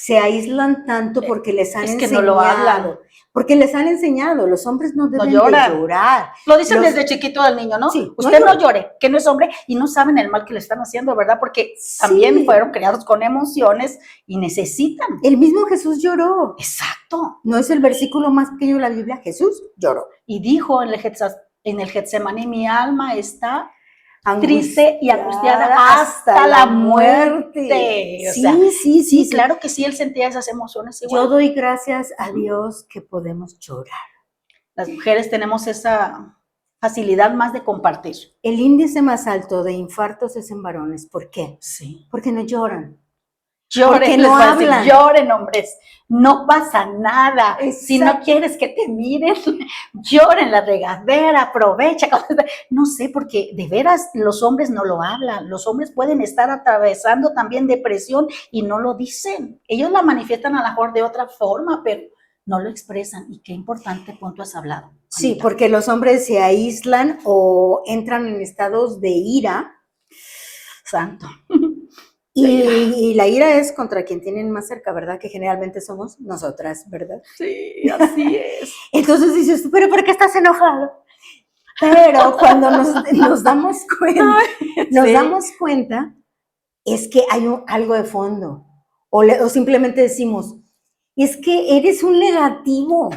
se aíslan tanto porque les han Es que enseñado. no lo hablan. Porque les han enseñado, los hombres no deben de lloran. llorar. Lo dicen desde chiquito al niño, ¿no? Sí, Usted no llore, que no es hombre, y no saben el mal que le están haciendo, ¿verdad? Porque también Sí. fueron creados con emociones y necesitan. El mismo Jesús lloró. Exacto. No es el versículo más pequeño de la Biblia, Jesús lloró. Y dijo en el Getsemaní, mi alma está triste y angustiada hasta la muerte. O sea, sí, claro que sí, él sentía esas emociones igual. Yo doy gracias a Dios que podemos llorar. Las mujeres tenemos esa facilidad más de compartir. El índice más alto de infartos es en varones. ¿Por qué? Sí. Porque no lloran. Lloren, porque no hablan. Lloren, hombres. No pasa nada. Exacto. Si no quieres que te miren, lloren la regadera, aprovecha. No sé, porque de veras los hombres no lo hablan. Los hombres pueden estar atravesando también depresión y no lo dicen. Ellos la manifiestan a lo mejor de otra forma, pero no lo expresan. Y qué importante punto has hablado. Sí, Anita. porque los hombres se aíslan o entran en estados de ira. Santo. Y la ira es contra quien tienen más cerca, ¿verdad? Que generalmente somos nosotras, ¿verdad? Sí, así es. Entonces dices, ¿pero por qué estás enojado? Pero cuando nos damos cuenta, damos cuenta, es que hay algo de fondo. O simplemente decimos, es que eres un negativo.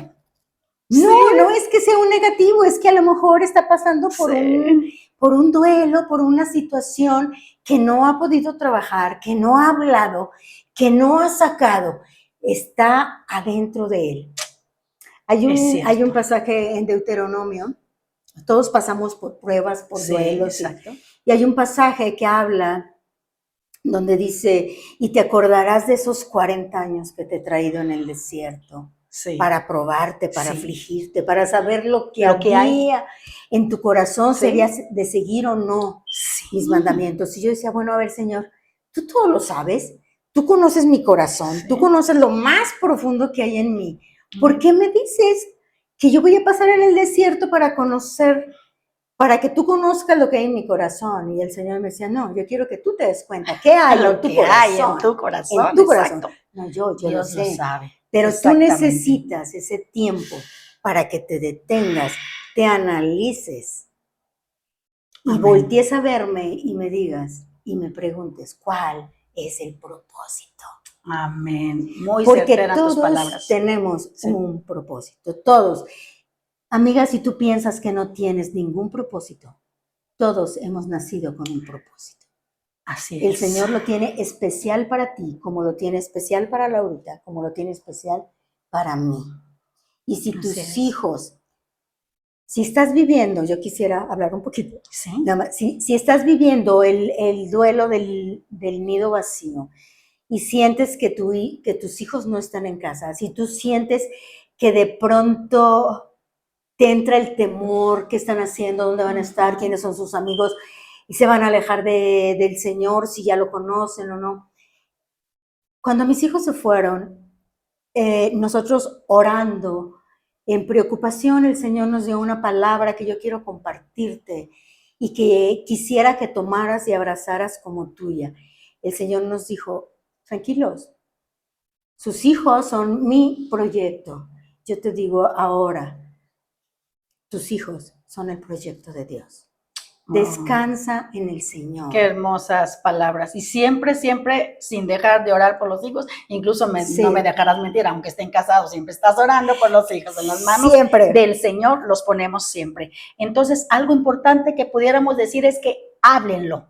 No es que sea un negativo, es que a lo mejor está pasando por un duelo, por una situación que no ha podido trabajar, que no ha hablado, que no ha sacado, está adentro de él. Hay un pasaje en Deuteronomio, todos pasamos por pruebas, por duelos, y hay un pasaje que habla donde dice, y te acordarás de esos 40 años que te he traído en el desierto. Para probarte, para afligirte, para saber lo que había en tu corazón, sería de seguir o no mis mandamientos. Y yo decía, bueno, a ver, Señor, tú todo lo sabes, tú conoces mi corazón, tú conoces lo más profundo que hay en mí. ¿Por qué me dices que yo voy a pasar en el desierto para que tú conozcas lo que hay en mi corazón? Y el Señor me decía, no, yo quiero que tú te des cuenta qué hay en tu corazón. En tu corazón. En tu corazón. No, yo Dios lo sé. Lo sabe. Pero tú necesitas ese tiempo para que te detengas, te analices y voltees a verme y me digas y me preguntes cuál es el propósito. Amén. Muy porque certera tus palabras. Todos tenemos un propósito, todos. Amiga, si tú piensas que no tienes ningún propósito, todos hemos nacido con un propósito. Así es. El Señor lo tiene especial para ti, como lo tiene especial para Laurita, como lo tiene especial para mí. Y si tus hijos, si estás viviendo, yo quisiera hablar un poquito, nada más, si estás viviendo el duelo del nido vacío y sientes que tus hijos no están en casa, si tú sientes que de pronto te entra el temor, qué están haciendo, dónde van a estar, quiénes son sus amigos, y se van a alejar del Señor, si ya lo conocen o no. Cuando mis hijos se fueron, nosotros orando, en preocupación, el Señor nos dio una palabra que yo quiero compartirte y que quisiera que tomaras y abrazaras como tuya. El Señor nos dijo, tranquilos, sus hijos son mi proyecto. Yo te digo ahora, tus hijos son el proyecto de Dios. Descansa en el Señor. Qué hermosas palabras. Y siempre, siempre, sin dejar de orar por los hijos, incluso no me dejarás mentir, aunque estén casados, siempre estás orando por los hijos. En las manos del Señor los ponemos siempre. Entonces, algo importante que pudiéramos decir es que háblenlo.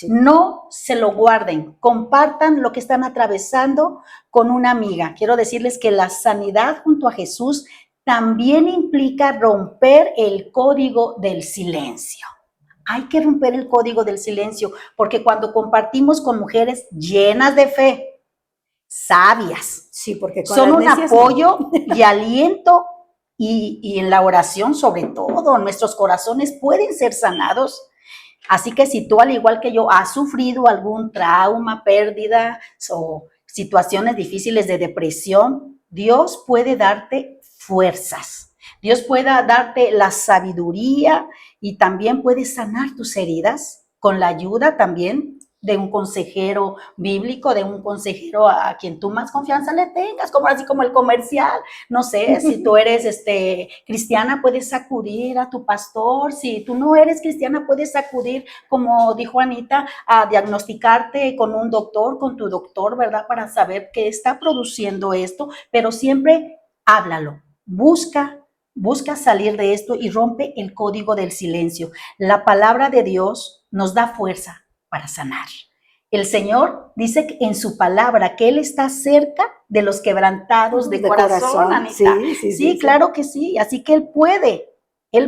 No se lo guarden, compartan lo que están atravesando con una amiga. Quiero decirles que la sanidad junto a Jesús también implica romper el código del silencio. Hay que romper el código del silencio, porque cuando compartimos con mujeres llenas de fe, sabias, porque son un apoyo y aliento, y en la oración sobre todo, nuestros corazones pueden ser sanados. Así que si tú, al igual que yo, has sufrido algún trauma, pérdida o situaciones difíciles de depresión, Dios puede darte fuerzas. Dios puede darte la sabiduría y también puede sanar tus heridas con la ayuda también de un consejero bíblico, de un consejero a quien tú más confianza le tengas, como así como el comercial. No sé, si tú eres cristiana, puedes acudir a tu pastor. Si tú no eres cristiana, puedes acudir, como dijo Anita, a diagnosticarte con un doctor, con tu doctor, ¿verdad? Para saber qué está produciendo esto, pero siempre háblalo, busca salir de esto y rompe el código del silencio. La palabra de Dios nos da fuerza para sanar. El Señor dice en su palabra que Él está cerca de los quebrantados de corazón, Anita. Sí, claro que sí. Así que Él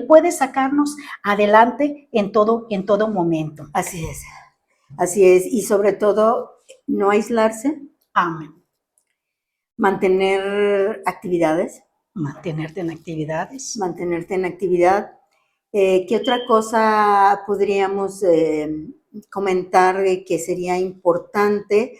puede sacarnos adelante en todo momento. Así es. Y sobre todo, no aislarse. Amén. Mantener actividades. Mantenerte en actividades. Mantenerte en actividad. ¿Qué otra cosa podríamos comentar que sería importante?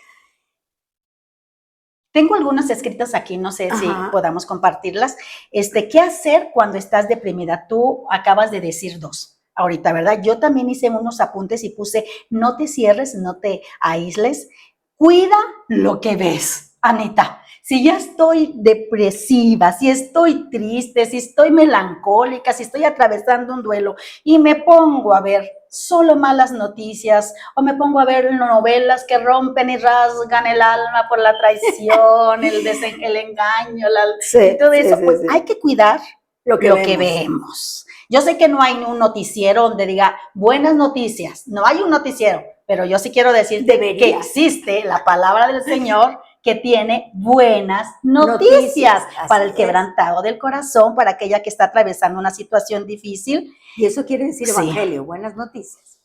Tengo algunas escritas aquí, no sé si podamos compartirlas. ¿Qué hacer cuando estás deprimida? Tú acabas de decir 2 ahorita, ¿verdad? Yo también hice unos apuntes y puse, no te cierres, no te aísles, cuida lo que ves, Anita. Si ya estoy depresiva, si estoy triste, si estoy melancólica, si estoy atravesando un duelo y me pongo a ver solo malas noticias o me pongo a ver novelas que rompen y rasgan el alma por la traición, el engaño, y todo eso, pues hay que cuidar lo que vemos. Yo sé que no hay un noticiero donde diga buenas noticias, no hay un noticiero, pero yo sí quiero decirte que existe la palabra del Señor que tiene buenas noticias para el quebrantado del corazón, para aquella que está atravesando una situación difícil. Y eso quiere decir evangelio, buenas noticias.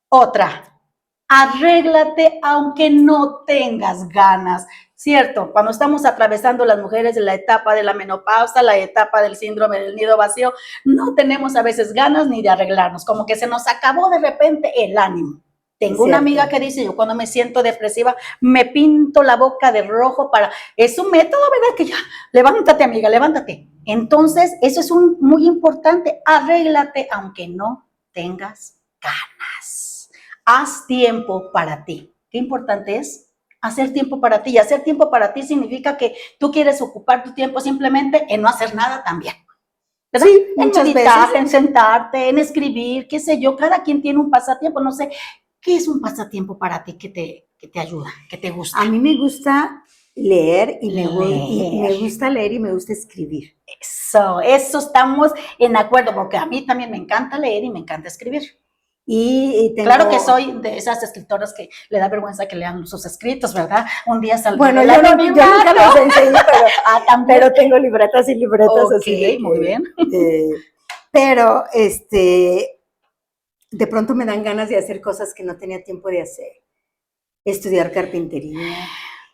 Otra, arréglate aunque no tengas ganas, ¿cierto? Cuando estamos atravesando las mujeres en la etapa de la menopausia, la etapa del síndrome del nido vacío, no tenemos a veces ganas ni de arreglarnos, como que se nos acabó de repente el ánimo. Tengo una amiga que dice, yo cuando me siento depresiva, me pinto la boca de rojo es un método, ¿verdad? Que ya, levántate amiga, levántate. Entonces, eso es muy importante, arréglate aunque no tengas ganas. Haz tiempo para ti. Qué importante es hacer tiempo para ti. Y hacer tiempo para ti significa que tú quieres ocupar tu tiempo simplemente en no hacer nada también. ¿Verdad? Sí, en meditar, en sentarte, en escribir, qué sé yo, cada quien tiene un pasatiempo, no sé. ¿Qué es un pasatiempo para ti que te ayuda, que te gusta? A mí me gusta leer y me gusta leer y me gusta escribir. Eso estamos en acuerdo, porque a mí también me encanta leer y me encanta escribir. Claro que soy de esas escritoras que le da vergüenza que lean sus escritos, ¿verdad? Un día saldré. Bueno, yo nunca los enseño, pero tengo libretas y libretas así. Muy bien. Pero de pronto me dan ganas de hacer cosas que no tenía tiempo de hacer. Estudiar carpintería,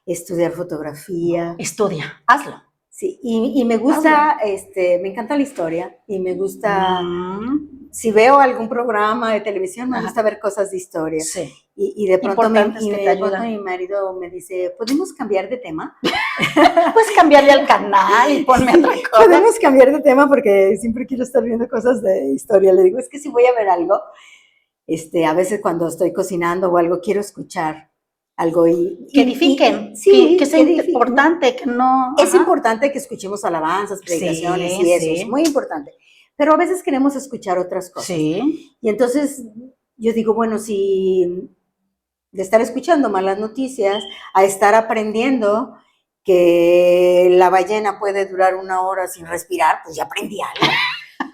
estudiar fotografía. Estudia, hazlo. Sí, y me gusta, me encanta la historia y me gusta, si veo algún programa de televisión, me gusta ver cosas de historia. Sí. Y de pronto mi marido me dice, ¿podemos cambiar de tema? Puedes cambiarle al canal y ponme otra cosa. Podemos cambiar de tema porque siempre quiero estar viendo cosas de historia. Le digo, es que si voy a ver algo, a veces cuando estoy cocinando o algo, quiero escuchar algo que edifiquen, que sea importante, que no... Es importante que escuchemos alabanzas, predicaciones y eso, es muy importante. Pero a veces queremos escuchar otras cosas. Sí. Y entonces yo digo, bueno, si de estar escuchando malas noticias a estar aprendiendo que la ballena puede durar 1 hora sin respirar, pues ya aprendí algo,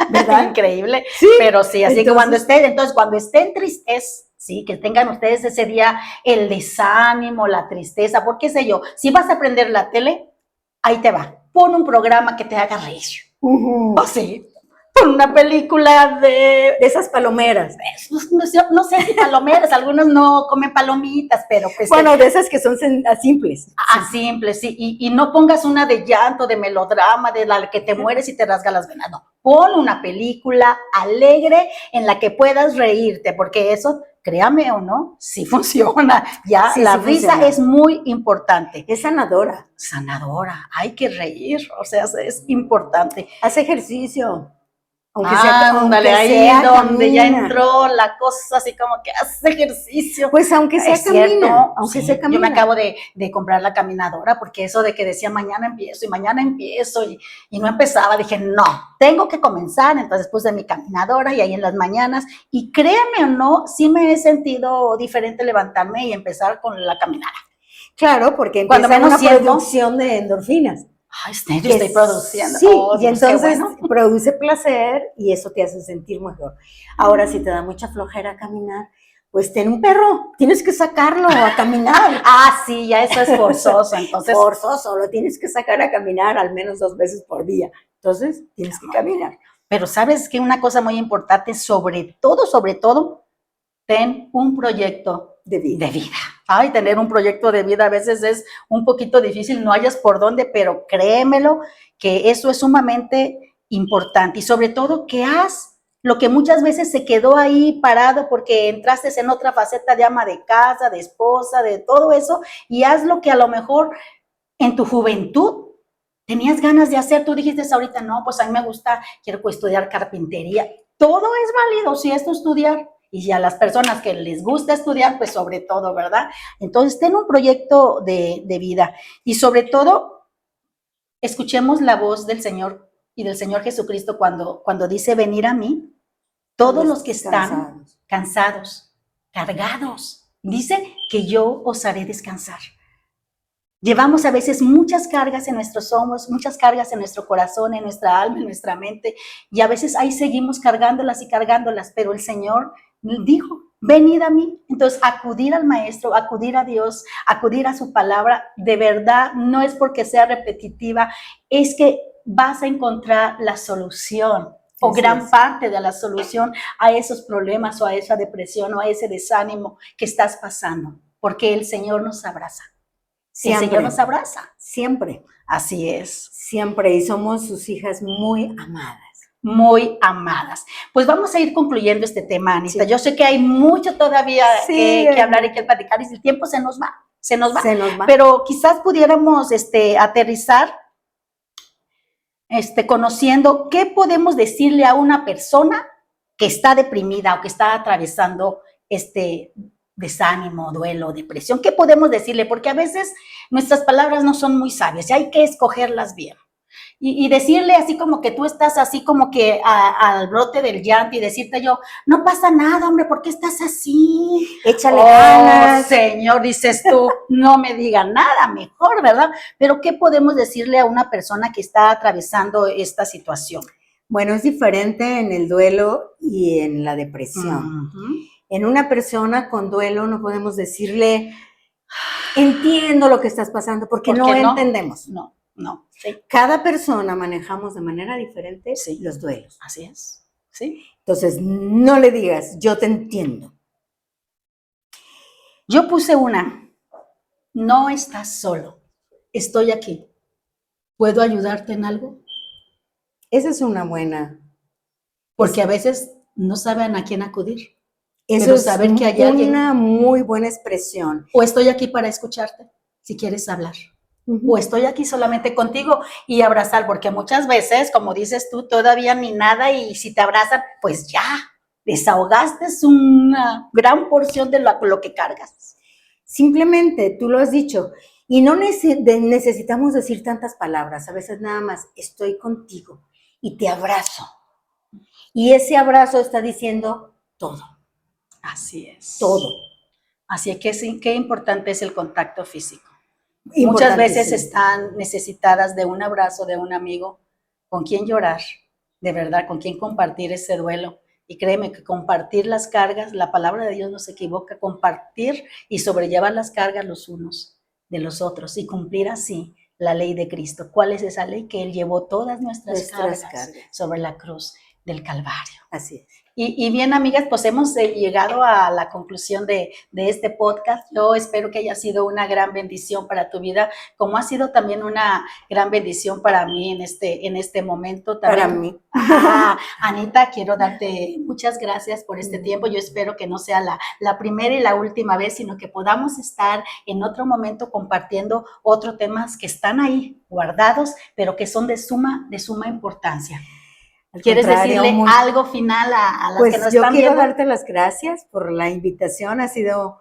¿verdad? Increíble. Sí. Pero sí, así que cuando estén tristes, sí, que tengan ustedes ese día el desánimo, la tristeza, porque sé yo, si vas a aprender la tele, ahí te va, pon un programa que te haga reír. O sí, pon una película de esas palomeras. No sé si palomeras, algunos no comen palomitas, pero pues... Bueno, de esas que son simples. Simples, sí, y no pongas una de llanto, de melodrama, de la que te mueres y te rasga las venas, no. Pon una película alegre en la que puedas reírte, porque eso, créame o no, sí funciona. Ya, sí, la risa funciona. Es muy importante. Es sanadora. Sanadora, hay que reír, o sea, es importante. Haz ejercicio. Ándale, aunque ahí sea donde ya camina. entró la cosa, así como que hace ejercicio. Pues aunque sea Es cierto, camina, aunque sí, sea yo me camina. acabo de comprar la caminadora porque eso de que decía mañana empiezo y no empezaba, dije no, tengo que comenzar, entonces puse mi caminadora y ahí en las mañanas y créeme o no, sí me he sentido diferente levantarme y empezar con la caminada. Claro, porque Cuando empieza menos una siento, producción de endorfinas. ay, yo Que estoy produciendo, sí, oh y Dios, qué entonces bueno. produce placer y eso te hace sentir mejor. Ahora, si te da mucha flojera caminar, pues ten un perro, tienes que sacarlo a caminar. Ah, sí, ya eso es forzoso, entonces. Forzoso, lo tienes que sacar a caminar al menos 2 veces por día. Entonces, tienes que caminar. Pero sabes que una cosa muy importante, sobre todo, ten un proyecto De vida. de vida. Ay, tener un proyecto de vida a veces es un poquito difícil, no hayas por dónde, pero créemelo que eso es sumamente importante y sobre todo que haz lo que muchas veces se quedó ahí parado porque entraste en otra faceta de ama de casa, de esposa, de todo eso y haz lo que a lo mejor en tu juventud tenías ganas de hacer, tú dijiste ahorita, no, pues a mí me gusta, quiero estudiar carpintería. Todo es válido si es estudiar. Y a las personas que les gusta estudiar, pues sobre todo, ¿verdad? Entonces, ten un proyecto de vida. Y sobre todo, escuchemos la voz del Señor y del Señor Jesucristo cuando dice, venir a mí, todos los que están cansados, cargados. Dice que yo os haré descansar. Llevamos a veces muchas cargas en nuestros hombros, muchas cargas en nuestro corazón, en nuestra alma, en nuestra mente, y a veces ahí seguimos cargándolas y cargándolas, pero el Señor dijo, venid a mí. Entonces, acudir al Maestro, acudir a Dios, acudir a su palabra, de verdad, no es porque sea repetitiva, es que vas a encontrar la solución o gran parte de la solución a esos problemas o a esa depresión o a ese desánimo que estás pasando, porque el Señor nos abraza. Siempre. El Señor nos abraza. Siempre. Así es. Siempre. Y somos sus hijas muy amadas. Muy amadas. Pues vamos a ir concluyendo este tema, Anita. Sí. Yo sé que hay mucho todavía que hablar y que platicar y el tiempo se nos va. Pero quizás pudiéramos aterrizar conociendo qué podemos decirle a una persona que está deprimida o que está atravesando desánimo, duelo, depresión. ¿Qué podemos decirle? Porque a veces nuestras palabras no son muy sabias y hay que escogerlas bien. Y decirle así como que tú estás así como que al brote del llanto y decirte yo, no pasa nada, hombre, ¿por qué estás así? Échale ganas. Señor, dices tú, no me diga nada, mejor, ¿verdad? Pero ¿qué podemos decirle a una persona que está atravesando esta situación? Bueno, es diferente en el duelo y en la depresión. En una persona con duelo no podemos decirle, entiendo lo que estás pasando, porque no entendemos. No. Sí. Cada persona manejamos de manera diferente los duelos. Así es. Sí. Entonces, no le digas, yo te entiendo. Yo puse una, no estás solo, estoy aquí. ¿Puedo ayudarte en algo? Esa es una buena. Porque a veces no saben a quién acudir. Eso pero es saber que hay una muy buena expresión. O estoy aquí para escucharte, si quieres hablar. O estoy aquí solamente contigo y abrazar, porque muchas veces, como dices tú, todavía ni nada y si te abrazan, pues ya, desahogaste una gran porción de lo que cargas. Simplemente, tú lo has dicho, y no necesitamos decir tantas palabras, a veces nada más, estoy contigo y te abrazo. Y ese abrazo está diciendo todo. Así es. Todo. Así es que sí, qué importante es el contacto físico. Muchas veces están necesitadas de un abrazo de un amigo con quien llorar, de verdad, con quien compartir ese duelo. Y créeme que compartir las cargas, la palabra de Dios no se equivoca, compartir y sobrellevar las cargas los unos de los otros y cumplir así la ley de Cristo. ¿Cuál es esa ley? Que Él llevó todas nuestras cargas sobre la cruz del Calvario. Así es. Y bien, amigas, pues hemos llegado a la conclusión de este podcast. Yo espero que haya sido una gran bendición para tu vida, como ha sido también una gran bendición para mí en este momento. También, para mí. Anita, quiero darte muchas gracias por este tiempo. Yo espero que no sea la primera y la última vez, sino que podamos estar en otro momento compartiendo otros temas que están ahí guardados, pero que son de suma importancia. ¿Quieres contrario, decirle algo final a las que pues nos yo están quiero viendo? darte las gracias por la invitación. Ha sido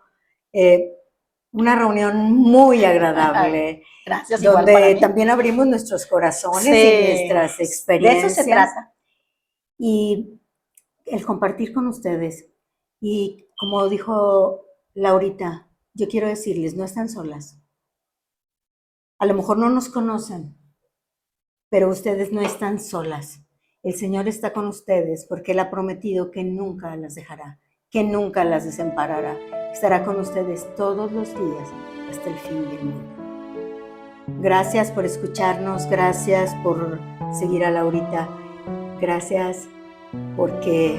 una reunión muy agradable, Gracias, igual para donde mí. también abrimos nuestros corazones y Sí, nuestras de eso se experiencias trata. y el compartir con ustedes. Y como dijo Laurita, yo quiero decirles, no están solas. A lo mejor no nos conocen, pero ustedes no están solas. El Señor está con ustedes porque Él ha prometido que nunca las dejará, que nunca las desamparará. Estará con ustedes todos los días hasta el fin del mundo. Gracias por escucharnos, gracias por seguir a Laurita, gracias porque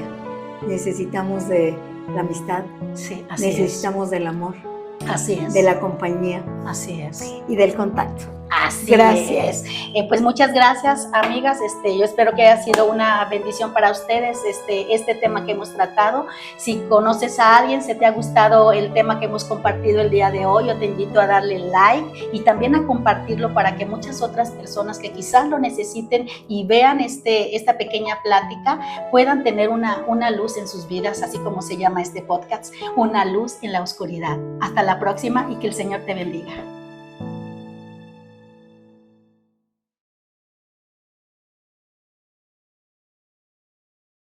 necesitamos de la amistad, Sí, así necesitamos del amor, Así es. de la compañía Así es. y del contacto. Así Gracias. es. Pues muchas gracias, amigas. Yo espero que haya sido una bendición para ustedes este tema que hemos tratado. Si conoces a alguien, se te ha gustado el tema que hemos compartido el día de hoy, yo te invito a darle like y también a compartirlo para que muchas otras personas que quizás lo necesiten y vean esta pequeña plática puedan tener una luz en sus vidas, así como se llama este podcast, una luz en la oscuridad. Hasta la próxima y que el Señor te bendiga.